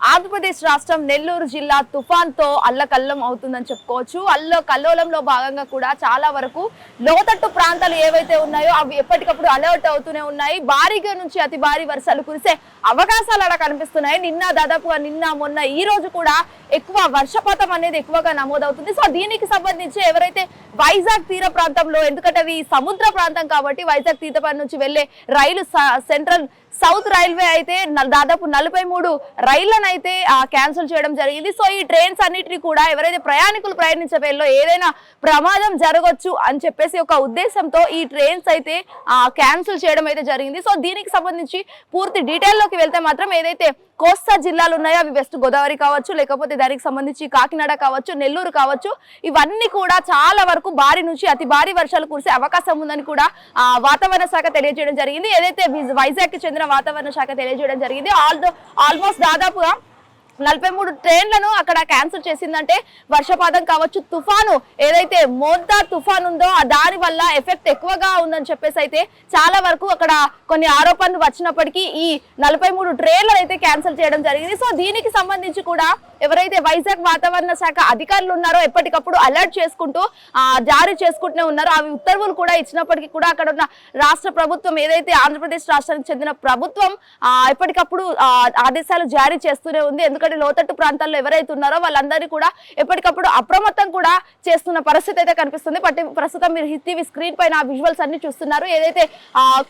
ఆంధ్రప్రదేశ్ రాష్ట్రం నెల్లూరు జిల్లా తుఫాన్తో అల్లకల్లం అవుతుందని చెప్పుకోవచ్చు. కల్లోలంలో భాగంగా కూడా చాలా వరకు లోతట్టు ప్రాంతాలు ఏవైతే ఉన్నాయో అవి ఎప్పటికప్పుడు అలర్ట్ అవుతూనే ఉన్నాయి. భారీగా నుంచి అతి భారీ వర్షాలు కురిసే అవకాశాలు అలా కనిపిస్తున్నాయి. దాదాపుగా నిన్న మొన్న ఈ రోజు కూడా ఎక్కువ వర్షపాతం అనేది ఎక్కువగా నమోదవుతుంది. సో దీనికి సంబంధించి ఎవరైతే వైజాగ్ తీర ప్రాంతంలో, ఎందుకంటే అది సముద్ర ప్రాంతం కాబట్టి వైజాగ్ తీర నుంచి వెళ్లే రైలు సెంట్రల్ సౌత్ రైల్వే అయితే దాదాపు 43 రైళ్లను అయితే క్యాన్సిల్ చేయడం జరిగింది. సో ఈ ట్రైన్స్ అన్నిటిని కూడా ఎవరైతే ప్రయాణికులు ప్రయాణించే వేళలో ఏదైనా ప్రమాదం జరగొచ్చు అని చెప్పేసి ఒక ఉద్దేశంతో ఈ ట్రైన్స్ అయితే క్యాన్సిల్ చేయడం అయితే జరిగింది. సో దీనికి సంబంధించి పూర్తి డీటెయిల్లోకి వెళ్తే మాత్రం ఏదైతే కోస్తా జిల్లాలు ఉన్నాయో అవి వెస్ట్ గోదావరి కావచ్చు, లేకపోతే దానికి సంబంధించి కాకినాడ కావచ్చు, నెల్లూరు కావచ్చు, ఇవన్నీ కూడా చాలా వరకు భారీ నుంచి అతి భారీ వర్షాలు కురిసే అవకాశం ఉందని కూడా వాతావరణ శాఖ తెలియజేయడం జరిగింది. ఏదైతే వైజాగ్ కి చెందిన వాతావరణ శాఖ తెలియజేయడం జరిగింది. ఆల్మోస్ట్ దాదాపుగా 43 ట్రైన్లను అక్కడ క్యాన్సిల్ చేసిందంటే వర్షపాతం కావచ్చు, తుఫాను ఏదైతే మోంతా తుఫాన్ ఉందో దాని వల్ల ఎఫెక్ట్ ఎక్కువగా ఉందని చెప్పేసి అయితే చాలా వరకు అక్కడ కొన్ని ఆరోపణలు వచ్చినప్పటికీ ఈ 43 ట్రైన్లను అయితే క్యాన్సిల్ చేయడం జరిగింది. సో దీనికి సంబంధించి కూడా ఎవరైతే వైజాగ్ వాతావరణ శాఖ అధికారులు ఉన్నారో ఎప్పటికప్పుడు అలర్ట్ చేసుకుంటూ జారీ చేసుకుంటూనే ఉన్నారో, అవి ఉత్తర్వులు కూడా ఇచ్చినప్పటికీ కూడా అక్కడ ఉన్న రాష్ట్ర ప్రభుత్వం ఏదైతే ఆంధ్రప్రదేశ్ రాష్ట్రానికి చెందిన ప్రభుత్వం ఎప్పటికప్పుడు ఆదేశాలు జారీ చేస్తూనే ఉంది. ఎందుకంటే లోతట్టు ప్రాంతాల్లో ఎవరైతే ఉన్నారో వాళ్ళందరినీ కూడా ఎప్పటికప్పుడు అప్రమత్తం కూడా చేస్తున్న పరిస్థితి అయితే కనిపిస్తుంది. ప్రస్తుతం మీరు టీవీ స్క్రీన్ పైన విజువల్స్ అన్ని చూస్తున్నారు. ఏదైతే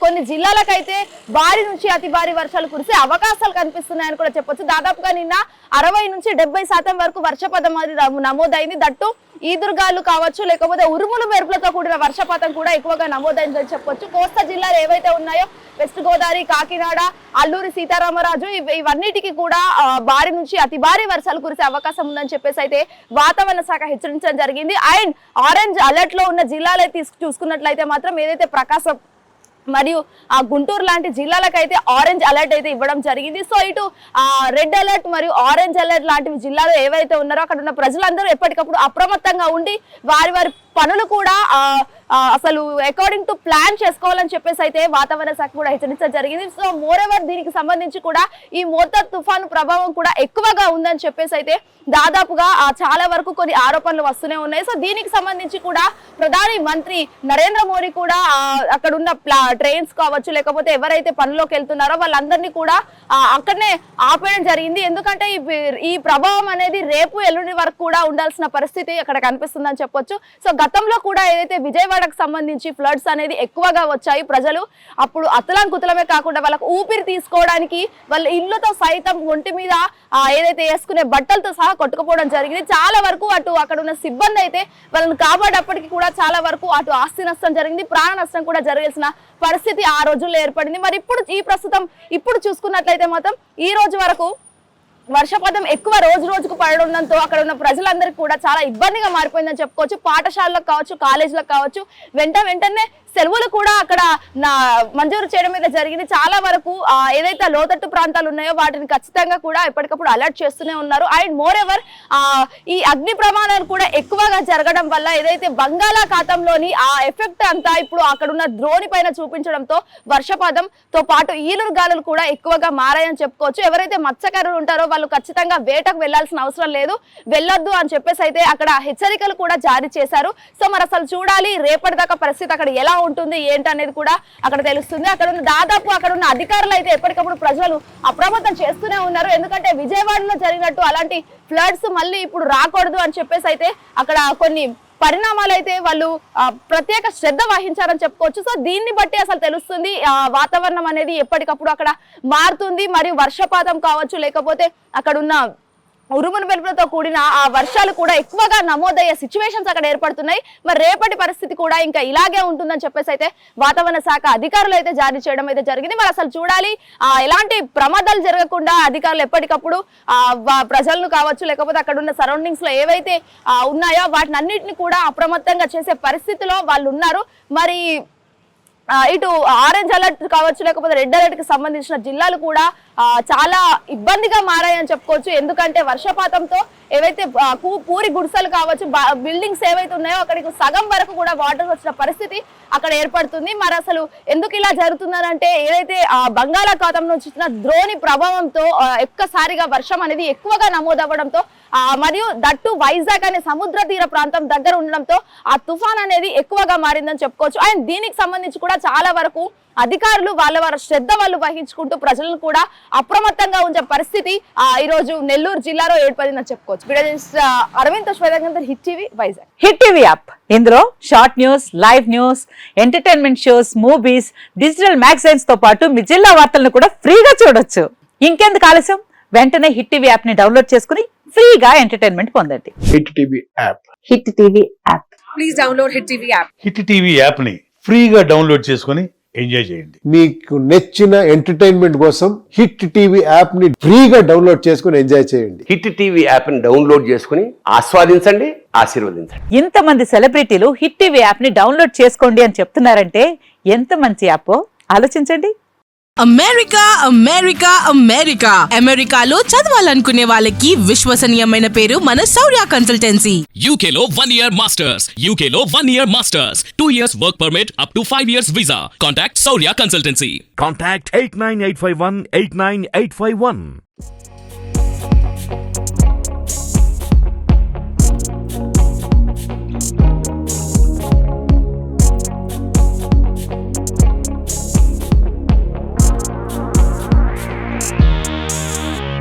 కొన్ని జిల్లాలకైతే భారీ నుంచి అతి భారీ వర్షాలు కురిసే అవకాశాలు కనిపిస్తున్నాయని కూడా చెప్పొచ్చు. దాదాపుగా నిన్న 60 నుంచి 70% వరకు వర్షపాతం నమోదైంది. దట్టు ఈదురుగాలు కావచ్చు, లేకపోతే ఉరుములు మెరుపులతో కూడిన వర్షపాతం కూడా ఎక్కువగా నమోదైందని చెప్పొచ్చు. కోస్తా జిల్లాలు ఏవైతే ఉన్నాయో వెస్ట్ గోదావరి, కాకినాడ, అల్లూరి సీతారామరాజు ఇవన్నిటికీ కూడా భారీ నుంచి అతి భారీ వర్షాలు కురిసే అవకాశం ఉందని చెప్పేసి అయితే వాతావరణ శాఖ హెచ్చరించడం జరిగింది. అండ్ ఆరెంజ్ అలర్ట్ లో ఉన్న జిల్లాలు చూసుకున్నట్లయితే మాత్రం ఏదైతే ప్రకాశం మరియు గుంటూరు లాంటి జిల్లాలకైతే ఆరెంజ్ అలర్ట్ అయితే ఇవ్వడం జరిగింది. సో ఇటు రెడ్ అలర్ట్ మరియు ఆరెంజ్ అలర్ట్ లాంటివి జిల్లాలు ఏవైతే ఉన్నారో అక్కడ ఉన్న ప్రజలందరూ ఎప్పటికప్పుడు అప్రమత్తంగా ఉండి వారి పనులు కూడా అసలు అకార్డింగ్ టు ప్లాన్ చేసుకోవాలని చెప్పేసి అయితే వాతావరణ శాఖ కూడా హెచ్చరించడం జరిగింది. సో మోర్ ఎవర్ దీనికి సంబంధించి కూడా ఈ మోంతా తుఫాను ప్రభావం కూడా ఎక్కువగా ఉందని చెప్పేసి అయితే దాదాపుగా చాలా వరకు కొన్ని ఆరోపణలు వస్తూనే ఉన్నాయి. సో దీనికి సంబంధించి కూడా ప్రధాని మంత్రి నరేంద్ర మోడీ కూడా అక్కడ ఉన్న ట్రైన్స్ కావచ్చు, లేకపోతే ఎవరైతే పనిలోకి వెళ్తున్నారో వాళ్ళందరినీ కూడా అక్కడనే ఆపేయడం జరిగింది. ఎందుకంటే ఈ ప్రభావం అనేది రేపు ఎల్లుండి వరకు కూడా ఉండాల్సిన పరిస్థితి అక్కడ కనిపిస్తుందని చెప్పొచ్చు. సో గతంలో కూడా ఏదైతే విజయవాడకు సంబంధించి ఫ్లడ్స్ అనేది ఎక్కువగా వచ్చాయి, ప్రజలు అప్పుడు అతలాంకుతలమే కాకుండా వాళ్ళకు ఊపిరి తీసుకోవడానికి వాళ్ళ ఇళ్లతో సైతం ఒంటి మీద ఏదైతే వేసుకునే బట్టలతో సహా కొట్టుకుపోవడం జరిగింది. చాలా వరకు అక్కడ ఉన్న సిబ్బంది అయితే వాళ్ళని కాపాడేప్పటికీ కూడా చాలా వరకు అటు ఆస్తి నష్టం జరిగింది, ప్రాణ నష్టం కూడా జరగాల్సిన పరిస్థితి ఆ రోజుల్లో ఏర్పడింది. మరి ఇప్పుడు చూసుకున్నట్లయితే మాత్రం ఈ రోజు వరకు వర్షపాతం ఎక్కువ రోజు రోజుకు పడడంతో అక్కడ ఉన్న ప్రజలందరికీ కూడా చాలా ఇబ్బందిగా మారిపోయిందని చెప్పుకోవచ్చు. పాఠశాలలకు కావచ్చు, కాలేజీలకు కావచ్చు వెంటనే సెలవులు కూడా అక్కడ మంజూరు చేయడం అయితే జరిగింది. చాలా వరకు ఏదైతే లోతట్టు ప్రాంతాలు ఉన్నాయో వాటిని ఖచ్చితంగా కూడా ఎప్పటికప్పుడు అలర్ట్ చేస్తూనే ఉన్నారు. అండ్ మోర్ ఎవర్ ఈ అగ్ని ప్రమాదాలు కూడా ఎక్కువగా జరగడం వల్ల ఏదైతే బంగాళాఖాతంలోని ఆ ఎఫెక్ట్ అంతా ఇప్పుడు అక్కడ ఉన్న ద్రోణి పైన చూపించడంతో వర్షపాతంతో పాటు ఈలురు గాలులు కూడా ఎక్కువగా మారాయని చెప్పుకోవచ్చు. ఎవరైతే మత్స్యకారులు ఉంటారో వాళ్ళు ఖచ్చితంగా వేటకు వెళ్లాల్సిన అవసరం లేదు, వెళ్ళొద్దు అని చెప్పేసి అయితే అక్కడ హెచ్చరికలు కూడా జారీ చేశారు. సో మరి అసలు చూడాలి రేపటిదాకా పరిస్థితి అక్కడ ఎలా ఉంటుంది ఏంటనేది కూడా అక్కడ తెలుస్తుంది. అక్కడ ఉన్న అధికారులు అయితే ఎప్పటికప్పుడు ప్రజలు అప్రమత్తం చేస్తూనే ఉన్నారు. ఎందుకంటే విజయవాడలో జరిగినట్టు అలాంటి ఫ్లడ్స్ మళ్ళీ ఇప్పుడు రాకూడదు అని చెప్పేసి అయితే అక్కడ కొన్ని పరిణామాలు అయితే వాళ్ళు ప్రత్యేక శ్రద్ధ వహించారని చెప్పుకోవచ్చు. సో దీన్ని బట్టి అసలు తెలుస్తుంది వాతావరణం అనేది ఎప్పటికప్పుడు అక్కడ మారుతుంది. మరియు వర్షపాతం కావచ్చు, లేకపోతే అక్కడ ఉన్న ఉరుముల మెరుపులతో కూడిన ఆ వర్షాలు కూడా ఎక్కువగా నమోదయ్యే సిచ్యువేషన్స్ అక్కడ ఏర్పడుతున్నాయి. మరి రేపటి పరిస్థితి కూడా ఇంకా ఇలాగే ఉంటుందని చెప్పేసి అయితే వాతావరణ శాఖ అధికారులు అయితే జారీ చేయడం అయితే జరిగింది. మరి అసలు చూడాలి ఎలాంటి ప్రమాదాలు జరగకుండా అధికారులు ఎప్పటికప్పుడు ప్రజలను కావచ్చు, లేకపోతే అక్కడ ఉన్న సరౌండింగ్స్ లో ఏవైతే ఉన్నాయో వాటిని అన్నిటిని కూడా అప్రమత్తంగా చేసే పరిస్థితిలో వాళ్ళు ఉన్నారు. మరి ఇటు ఆరెంజ్ అలర్ట్ కావచ్చు, లేకపోతే రెడ్ అలర్ట్ కి సంబంధించిన జిల్లాలు కూడా చాలా ఇబ్బందిగా మారాయని చెప్పుకోవచ్చు. ఎందుకంటే వర్షపాతంతో ఏవైతే పూరి గుడిసెలు కావచ్చు, బిల్డింగ్స్ ఏవైతే ఉన్నాయో అక్కడికి సగం వరకు కూడా వాటర్ వచ్చిన పరిస్థితి అక్కడ ఏర్పడుతుంది. మరి అసలు ఎందుకు ఇలా జరుగుతుందంటే ఏదైతే బంగాళాఖాతం నుంచి వచ్చిన ద్రోణి ప్రభావంతో ఒక్కసారిగా వర్షం అనేది ఎక్కువగా నమోదవ్వడంతో మరియు దట్టు వైజాగ్ అనే సముద్ర తీర ప్రాంతం దగ్గర ఉండడంతో ఆ తుఫాన్ అనేది ఎక్కువగా మారిందని చెప్పుకోవచ్చు. అండ్ దీనికి సంబంధించి కూడా చాలా వరకు అధికారులు వాళ్ళ శ్రద్ధ వాళ్ళు వహించుకుంటూ ప్రజలను కూడా అప్రమత్తంగా ఉంచే పరిస్థితి ఈ రోజు నెల్లూరు జిల్లాలో ఏర్పడిందని చెప్పుకోవచ్చు. Aravind Swethangar, hit TV Vizag. Hit TV app ఇందులో short news, live news, entertainment shows, movies, digital magazines తో పాటు మీ జిల్లా వార్తలను కూడా ఫ్రీగా చూడొచ్చు. ఇంకెందుకు ఆలస్యం, వెంటనే హిట్ టీవీ యాప్ ని డౌన్లోడ్ చేసుకుని ఫ్రీగా ఎంటర్టైన్మెంట్ పొందండి. Hit TV app. Hit TV app. Please download hit TV app. Hit TV app ని ఫ్రీగా డౌన్లోడ్ చేసుకుని ఎంజాయ్ చేయండి. మీకు నచ్చిన ఎంటర్టైన్మెంట్ కోసం హిట్ టీవీ యాప్ ని ఫ్రీగా డౌన్లోడ్ చేసుకుని ఎంజాయ్ చేయండి. హిట్ టీవీ యాప్ ని డౌన్లోడ్ చేసుకుని ఆస్వాదించండి, ఆశీర్వదించండి. ఇంతమంది సెలబ్రిటీలు హిట్ టీవీ యాప్ ని డౌన్లోడ్ చేసుకోండి అని చెప్తున్నారంటే ఎంత మంచి యాప్ ఆలోచించండి. అమెరికా అమెరికా అమెరికా అమెరికాలో చదవాలనుకునే వాళ్ళకి విశ్వసనీయమైన పేరు మన శౌర్య కన్సల్టెన్సీ. UK లో 1 year masters, UK లో 1 year masters, 2 years work permit up to 5 years visa. Contact Saurya Consultancy. Contact 89851 89851.